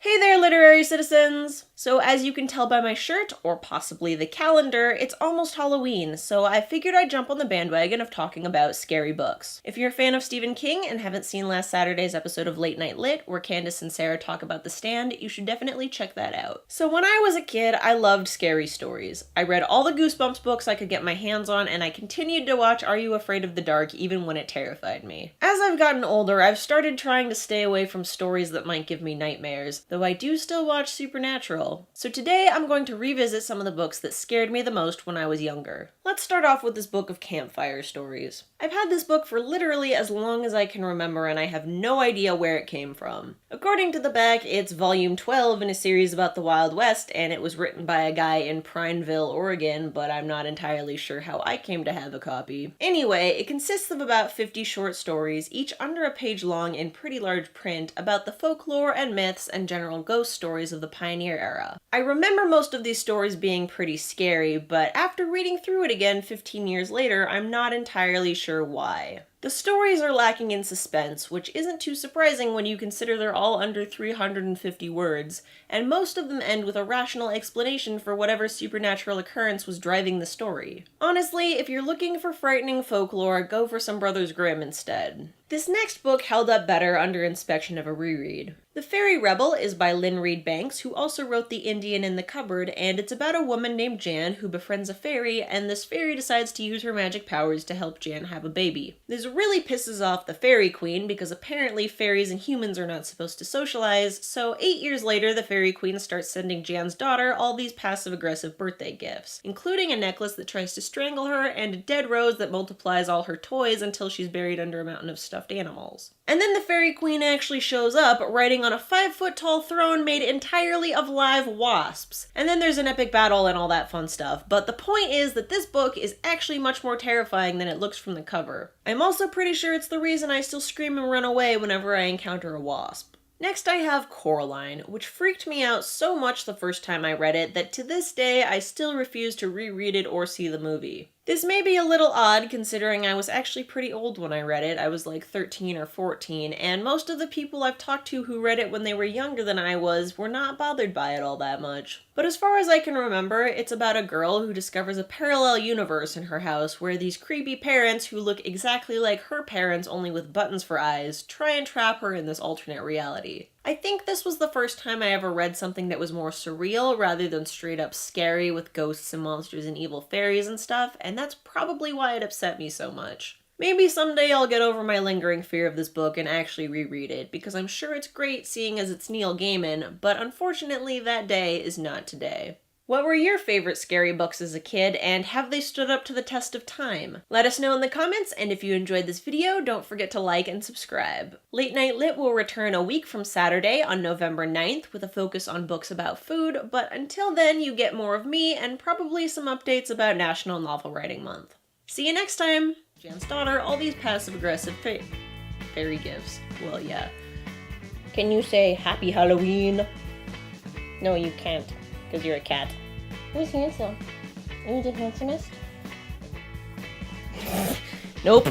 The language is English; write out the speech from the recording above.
Hey there, literary citizens! So as you can tell by my shirt, or possibly the calendar, it's almost Halloween, so I figured I'd jump on the bandwagon of talking about scary books. If you're a fan of Stephen King and haven't seen last Saturday's episode of Late Night Lit, where Candace and Sarah talk about The Stand, you should definitely check that out. So when I was a kid, I loved scary stories. I read all the Goosebumps books I could get my hands on, and I continued to watch Are You Afraid of the Dark even when it terrified me. As I've gotten older, I've started trying to stay away from stories that might give me nightmares, though I do still watch Supernatural. So today I'm going to revisit some of the books that scared me the most when I was younger. Let's start off with this book of Campfire Stories. I've had this book for literally as long as I can remember, and I have no idea where it came from. According to the back, it's volume 12 in a series about the Wild West, and it was written by a guy in Prineville, Oregon, but I'm not entirely sure how I came to have a copy. Anyway, it consists of about 50 short stories, each under a page long in pretty large print, about the folklore and myths and general ghost stories of the pioneer era. I remember most of these stories being pretty scary, but after reading through it again 15 years later, I'm not entirely sure why. The stories are lacking in suspense, which isn't too surprising when you consider they're all under 350 words, and most of them end with a rational explanation for whatever supernatural occurrence was driving the story. Honestly, if you're looking for frightening folklore, go for some Brothers Grimm instead. This next book held up better under inspection of a reread. The Fairy Rebel is by Lynn Reed Banks, who also wrote The Indian in the Cupboard, and it's about a woman named Jan who befriends a fairy, and this fairy decides to use her magic powers to help Jan have a baby. This really pisses off the Fairy Queen because apparently fairies and humans are not supposed to socialize, so 8 years later the Fairy Queen starts sending Jan's daughter all these passive-aggressive birthday gifts, including a necklace that tries to strangle her and a dead rose that multiplies all her toys until she's buried under a mountain of stuffed animals. And then the Fairy Queen actually shows up, riding on a 5-foot-tall throne made entirely of live wasps. And then there's an epic battle and all that fun stuff, but the point is that this book is actually much more terrifying than it looks from the cover. I'm also pretty sure it's the reason I still scream and run away whenever I encounter a wasp. Next I have Coraline, which freaked me out so much the first time I read it that to this day I still refuse to reread it or see the movie. This may be a little odd considering I was actually pretty old when I read it. I was like 13 or 14, and most of the people I've talked to who read it when they were younger than I was were not bothered by it all that much. But as far as I can remember, it's about a girl who discovers a parallel universe in her house where these creepy parents who look exactly like her parents only with buttons for eyes try and trap her in this alternate reality. I think this was the first time I ever read something that was more surreal rather than straight up scary with ghosts and monsters and evil fairies and stuff, and that's probably why it upset me so much. Maybe someday I'll get over my lingering fear of this book and actually reread it, because I'm sure it's great seeing as it's Neil Gaiman, but unfortunately that day is not today. What were your favorite scary books as a kid, and have they stood up to the test of time? Let us know in the comments, and if you enjoyed this video, don't forget to like and subscribe. Late Night Lit will return a week from Saturday on November 9th with a focus on books about food, but until then you get more of me and probably some updates about National Novel Writing Month. See you next time! Jan's daughter, all these passive-aggressive fairy gifts. Well, yeah. Can you say Happy Halloween? No, you can't, because you're a cat. Who's handsome? Are you the handsomest? Nope.